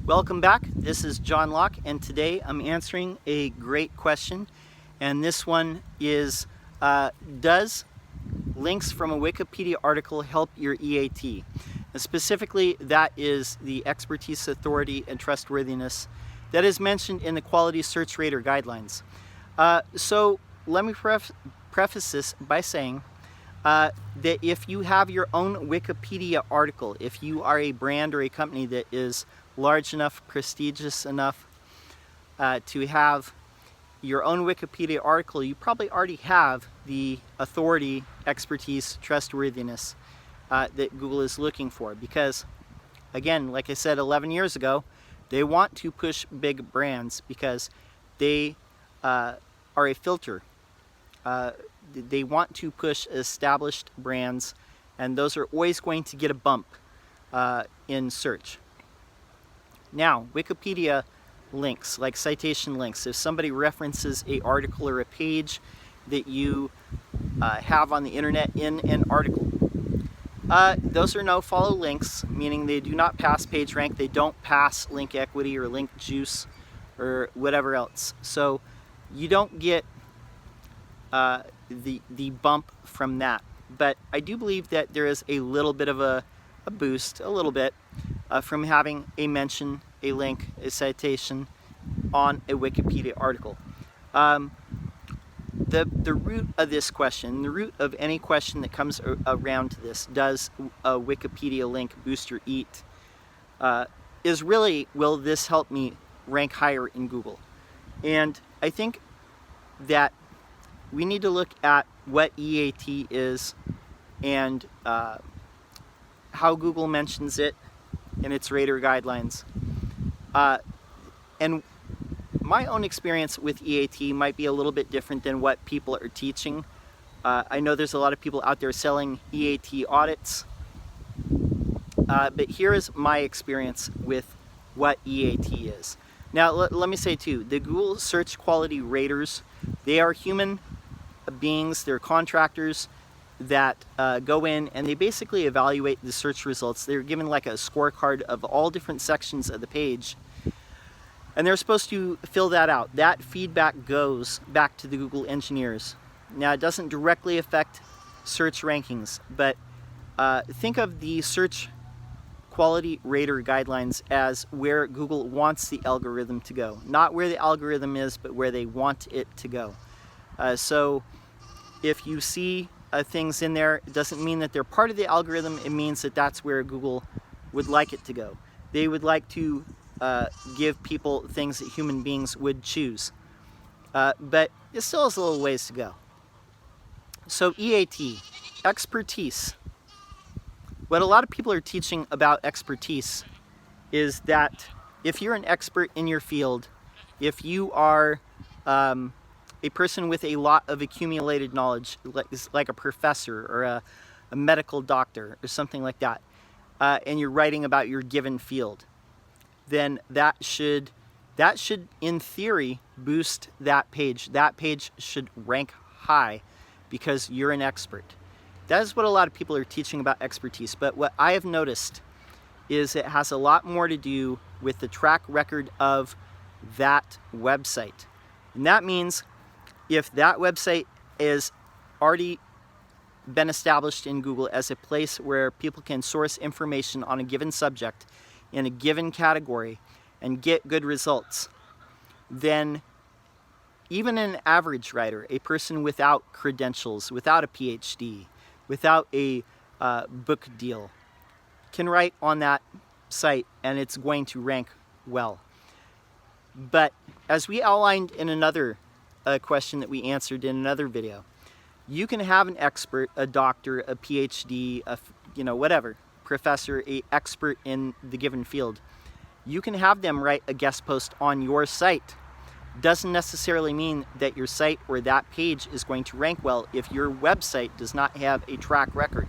Welcome back. This is John Locke, and today I'm answering a great question. And this one is, does links from a Wikipedia article help your EAT? And specifically, that is the expertise, authority, and trustworthiness that is mentioned in the Quality Search Rater Guidelines. So let me preface this by saying that if you have your own Wikipedia article, if you are a brand or a company that is large enough, prestigious enough to have your own Wikipedia article, you probably already have the authority, expertise, trustworthiness that Google is looking for. Because, again, like I said 11 years ago, they want to push big brands because they are a filter. They want to push established brands, and those are always going to get a bump in search. Now, Wikipedia links, like citation links, if somebody references an article or a page that you have on the internet in an article, those are no-follow links, meaning they do not pass PageRank, they don't pass link equity or link juice or whatever else. So you don't get the bump from that. But I do believe that there is a little bit of a boost, a little bit, from having a mention, a link, a citation on a Wikipedia article. The root of this question, the root of any question that comes around to this, does a Wikipedia link boost your EAT, is really, will this help me rank higher in Google? And I think that we need to look at what EAT is and how Google mentions it in its rater guidelines. And my own experience with EAT might be a little bit different than what people are teaching. I know there's a lot of people out there selling EAT audits, but here is my experience with what EAT is. Now, let me say too, the Google Search Quality Raters, they are human beings, they're contractors that go in and they basically evaluate the search results. They're given like a scorecard of all different sections of the page, and they're supposed to fill that out. That feedback goes back to the Google engineers. Now, it doesn't directly affect search rankings, but think of the Search Quality Rater Guidelines as where Google wants the algorithm to go. Not where the algorithm is, but where they want it to go. So if you see things in there, it doesn't mean that they're part of the algorithm. It means that that's where Google would like it to go. They would like to give people things that human beings would choose. But it still has a little ways to go. So EAT, expertise. What a lot of people are teaching about expertise is that if you're an expert in your field, if you are a person with a lot of accumulated knowledge, like a professor or a medical doctor or something like that, and you're writing about your given field, then that should in theory boost that page. That page should rank high because you're an expert. That is what a lot of people are teaching about expertise. But what I have noticed is it has a lot more to do with the track record of that website. And that means if that website is already been established in Google as a place where people can source information on a given subject in a given category and get good results, then even an average writer, a person without credentials, without a PhD, without a book deal, can write on that site and it's going to rank well. But as we outlined in another question that we answered in another video, you can have an expert, a doctor, a PhD, whatever, professor, a expert in the given field. You can have them write a guest post on your site. Doesn't necessarily mean that your site or that page is going to rank well if your website does not have a track record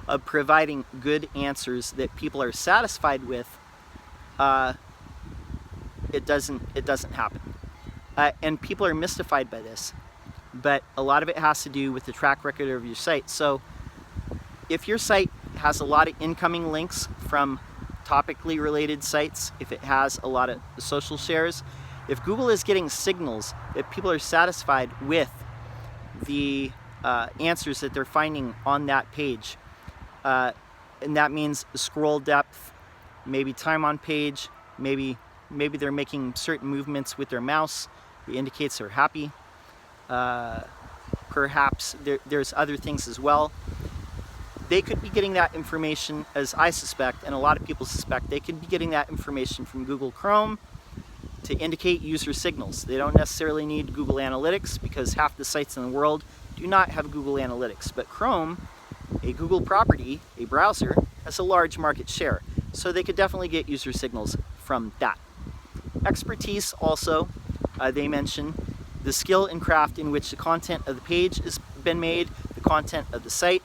of providing good answers that people are satisfied with. It doesn't happen. And people are mystified by this. But a lot of it has to do with the track record of your site. So if your site has a lot of incoming links from topically related sites, if it has a lot of social shares, if Google is getting signals that people are satisfied with the answers that they're finding on that page, and that means scroll depth, maybe time on page, maybe they're making certain movements with their mouse that indicates they're happy. Perhaps there's other things as well. They could be getting that information, as I suspect, and a lot of people suspect, they could be getting that information from Google Chrome to indicate user signals. They don't necessarily need Google Analytics, because half the sites in the world do not have Google Analytics. But Chrome, a Google property, a browser, has a large market share. So they could definitely get user signals from that. Expertise also, they mention the skill and craft in which the content of the page has been made, the content of the site.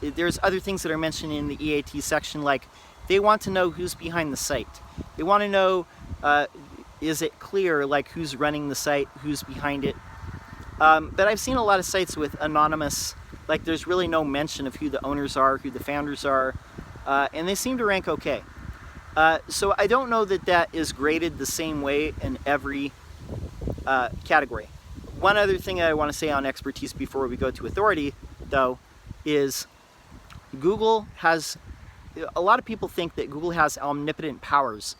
There's other things that are mentioned in the EAT section, like they want to know who's behind the site. They want to know, is it clear, like who's running the site, who's behind it. But I've seen a lot of sites with anonymous, like there's really no mention of who the owners are, who the founders are, and they seem to rank okay. So I don't know that that is graded the same way in every category. One other thing that I want to say on expertise before we go to authority, though, is Google has, a lot of people think that Google has omnipotent powers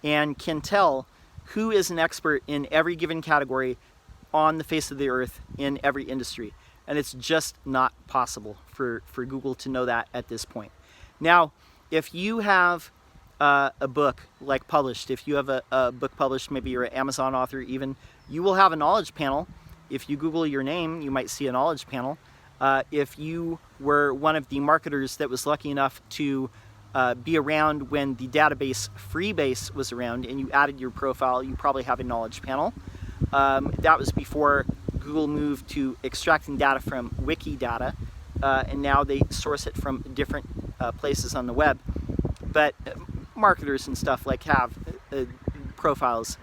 and can tell who is an expert in every given category on the face of the earth in every industry. And it's just not possible for Google to know that at this point. Now, if you have a book like published, if you have a book published, maybe you're an Amazon author even, you will have a knowledge panel. If you Google your name, you might see a knowledge panel. If you were one of the marketers that was lucky enough to be around when the database Freebase was around and you added your profile, you probably have a knowledge panel. That was before Google moved to extracting data from Wikidata, and now they source it from different places on the web. But marketers and stuff like have profiles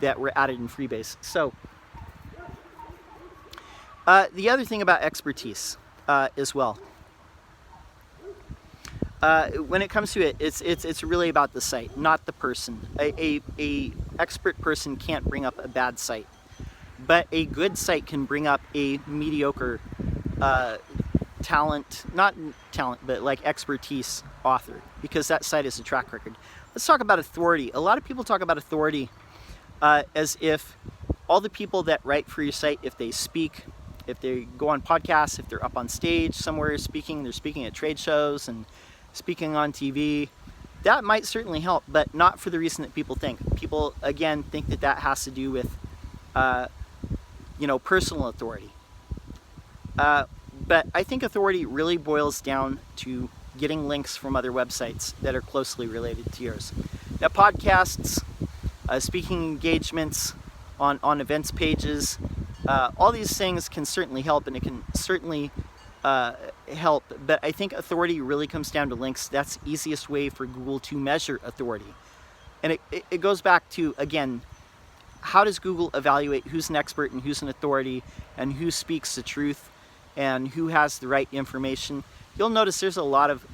that were added in Freebase. So the other thing about expertise as well, when it comes to it, it's really about the site, not the person. A expert person can't bring up a bad site, but a good site can bring up a mediocre but like expertise author, because that site is a track record. Let's talk about authority. A lot of people talk about authority as if all the people that write for your site, if they speak, if they go on podcasts, if they're up on stage somewhere speaking, they're speaking at trade shows and speaking on TV, that might certainly help, but not for the reason that people think. People, again, think that that has to do with, personal authority. But I think authority really boils down to getting links from other websites that are closely related to yours. Now, podcasts, speaking engagements on events pages, all these things can certainly help, and it can certainly help, but I think authority really comes down to links. That's the easiest way for Google to measure authority. And it goes back to, again, how does Google evaluate who's an expert and who's an authority and who speaks the truth and who has the right information? You'll notice there's a lot of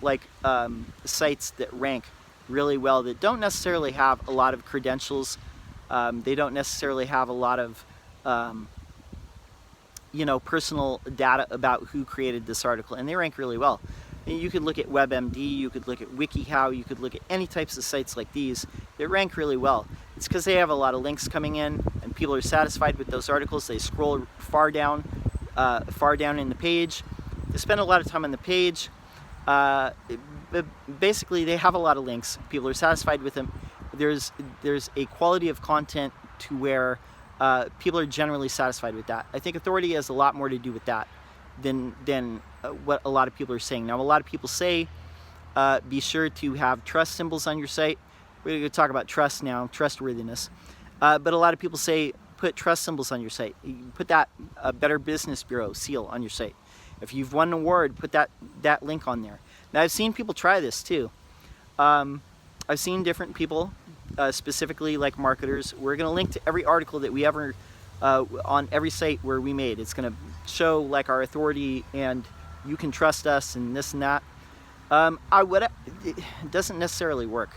sites that rank really well that don't necessarily have a lot of credentials. They don't necessarily have a lot of personal data about who created this article, and they rank really well. And you could look at WebMD, you could look at WikiHow, you could look at any types of sites like these that rank really well. It's because they have a lot of links coming in, and people are satisfied with those articles. They scroll far down in the page. They spend a lot of time on the page. Basically, they have a lot of links. People are satisfied with them. There's a quality of content to where people are generally satisfied with that. I think authority has a lot more to do with that than what a lot of people are saying. Now, a lot of people say be sure to have trust symbols on your site. We're going to talk about trust now, trustworthiness. But a lot of people say put trust symbols on your site. Put that Better Business Bureau seal on your site. If you've won an award, put that link on there. Now, I've seen people try this too. I've seen different people, specifically like marketers. We're going to link to every article that we ever, on every site where we made. It's going to show like our authority and you can trust us and this and that. It doesn't necessarily work.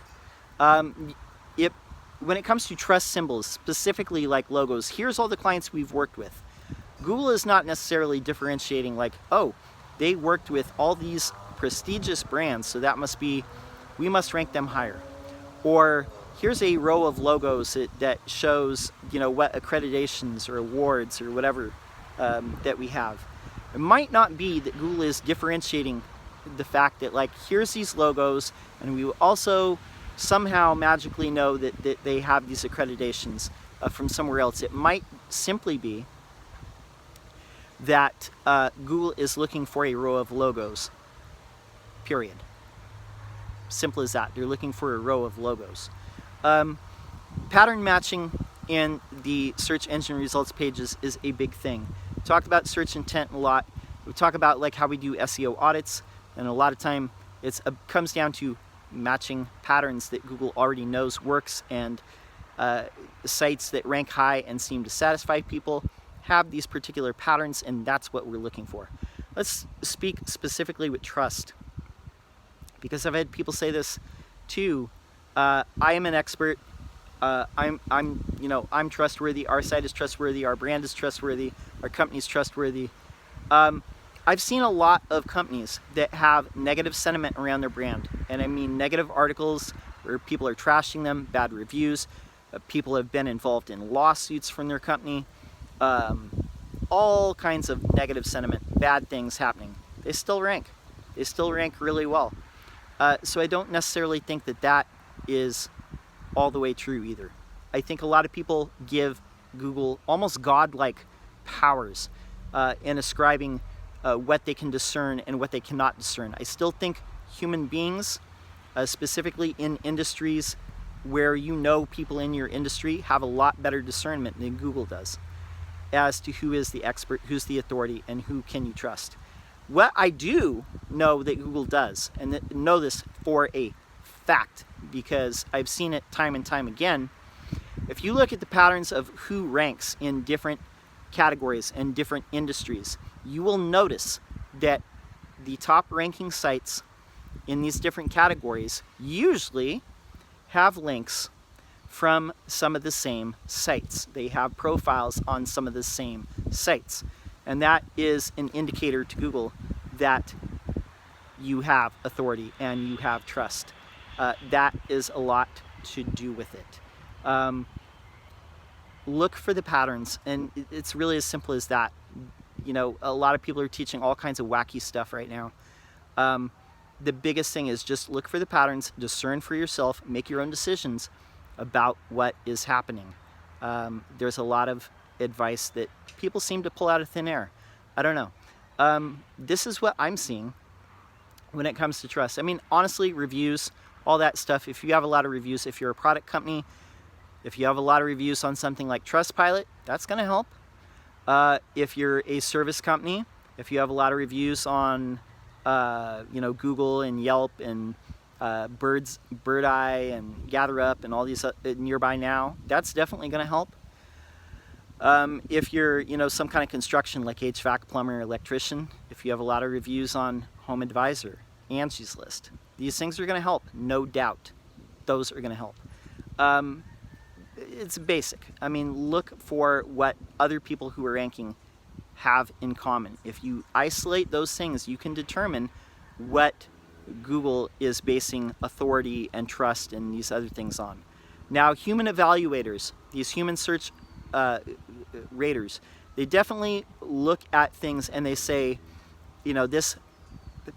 Um, it, when it comes to trust symbols, specifically like logos, here's all the clients we've worked with. Google is not necessarily differentiating like, oh, they worked with all these prestigious brands, so that must be, we must rank them higher. Or here's a row of logos that shows, what accreditations or awards or whatever that we have. It might not be that Google is differentiating the fact that, like, here's these logos, and we also somehow magically know that they have these accreditations from somewhere else. It might simply be that Google is looking for a row of logos, period. Simple as that. They're looking for a row of logos. Pattern matching in the search engine results pages is a big thing. We talked about search intent a lot. We talk about like how we do SEO audits, and a lot of time it comes down to matching patterns that Google already knows works, and sites that rank high and seem to satisfy people have these particular patterns, and that's what we're looking for. Let's speak specifically with trust, because I've had people say this too. I am an expert. I'm trustworthy. Our site is trustworthy. Our brand is trustworthy. Our company is trustworthy. I've seen a lot of companies that have negative sentiment around their brand, and I mean negative articles where people are trashing them, bad reviews. People have been involved in lawsuits from their company. All kinds of negative sentiment, bad things happening. They still rank. They still rank really well. So I don't necessarily think that is all the way true either. I think a lot of people give Google almost godlike powers in ascribing what they can discern and what they cannot discern. I still think human beings, specifically in industries where people in your industry have a lot better discernment than Google does as to who is the expert, who's the authority, and who can you trust. What I do know that Google does, and know this for a fact because I've seen it time and time again, if you look at the patterns of who ranks in different categories and different industries, you will notice that the top ranking sites in these different categories usually have links from some of the same sites. They have profiles on some of the same sites. And that is an indicator to Google that you have authority and you have trust. That is a lot to do with it. Look for the patterns, and it's really as simple as that. A lot of people are teaching all kinds of wacky stuff right now. The biggest thing is just look for the patterns, discern for yourself, make your own decisions about what is happening. There's a lot of advice that people seem to pull out of thin air. I don't know. This is what I'm seeing when it comes to trust. I mean, honestly, reviews, all that stuff, if you have a lot of reviews, if you're a product company, if you have a lot of reviews on something like Trustpilot, that's going to help. If you're a service company, if you have a lot of reviews on Google and Yelp and Bird Eye and GatherUp and all these Nearby Now, that's definitely going to help. If you're some kind of construction like HVAC, plumber, electrician, if you have a lot of reviews on Home Advisor, Angie's List, these things are going to help, no doubt. Those are going to help. It's basic. I mean, look for what other people who are ranking have in common. If you isolate those things, you can determine what Google is basing authority and trust and these other things on. Now, human evaluators, these human search raters, they definitely look at things and they say, this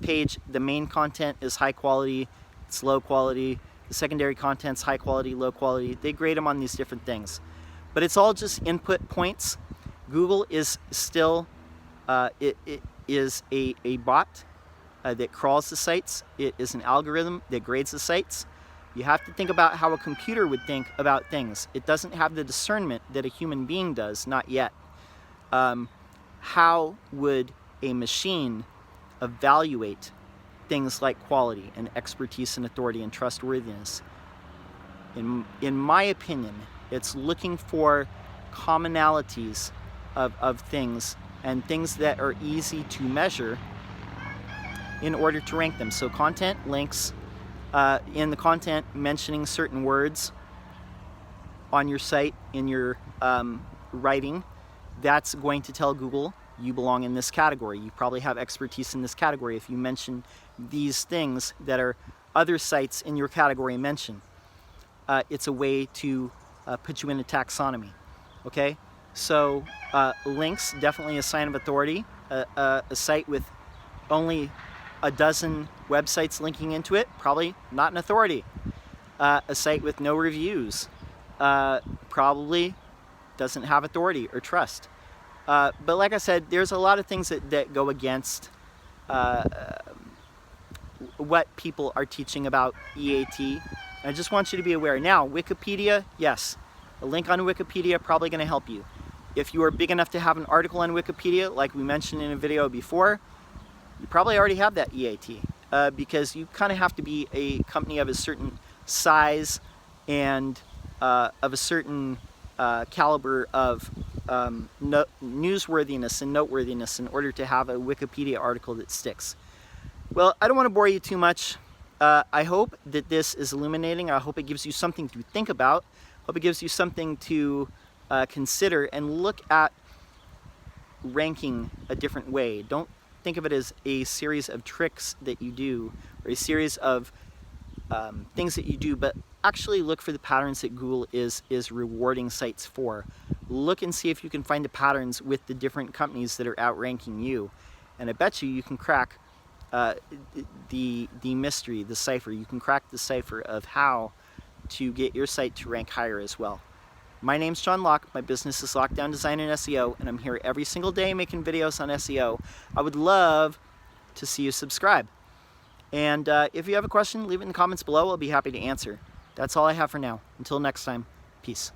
page, the main content is high quality, it's low quality, the secondary content's high quality, low quality. They grade them on these different things. But it's all just input points. Google is still, it is a bot that crawls the sites. It is an algorithm that grades the sites. You have to think about how a computer would think about things. It doesn't have the discernment that a human being does, not yet. How would a machine evaluate things like quality and expertise and authority and trustworthiness? In my opinion, it's looking for commonalities of things and things that are easy to measure in order to rank them. So content, links, in the content mentioning certain words on your site, in your writing, that's going to tell Google you belong in this category. You probably have expertise in this category if you mention these things that are other sites in your category mention. It's a way to put you in a taxonomy. Okay, so links, definitely a sign of authority. A site with only a dozen websites linking into it, probably not an authority. A site with no reviews probably doesn't have authority or trust. But like I said, there's a lot of things that go against what people are teaching about EAT. And I just want you to be aware. Now, Wikipedia, yes, a link on Wikipedia probably going to help you. If you are big enough to have an article on Wikipedia, like we mentioned in a video before, you probably already have that EAT, because you kind of have to be a company of a certain size and of a certain caliber of newsworthiness and noteworthiness in order to have a Wikipedia article that sticks. Well, I don't want to bore you too much. I hope that this is illuminating. I hope it gives you something to think about. I hope it gives you something to consider and look at ranking a different way. Don't think of it as a series of tricks that you do or a series of things that you do, but actually look for the patterns that Google is rewarding sites for. Look and see if you can find the patterns with the different companies that are outranking you. And I bet you can crack the mystery, the cipher. You can crack the cipher of how to get your site to rank higher as well. My name's John Locke. My business is Lockdown Design and SEO, and I'm here every single day making videos on SEO. I would love to see you subscribe. And if you have a question, leave it in the comments below. I'll be happy to answer. That's all I have for now. Until next time, peace.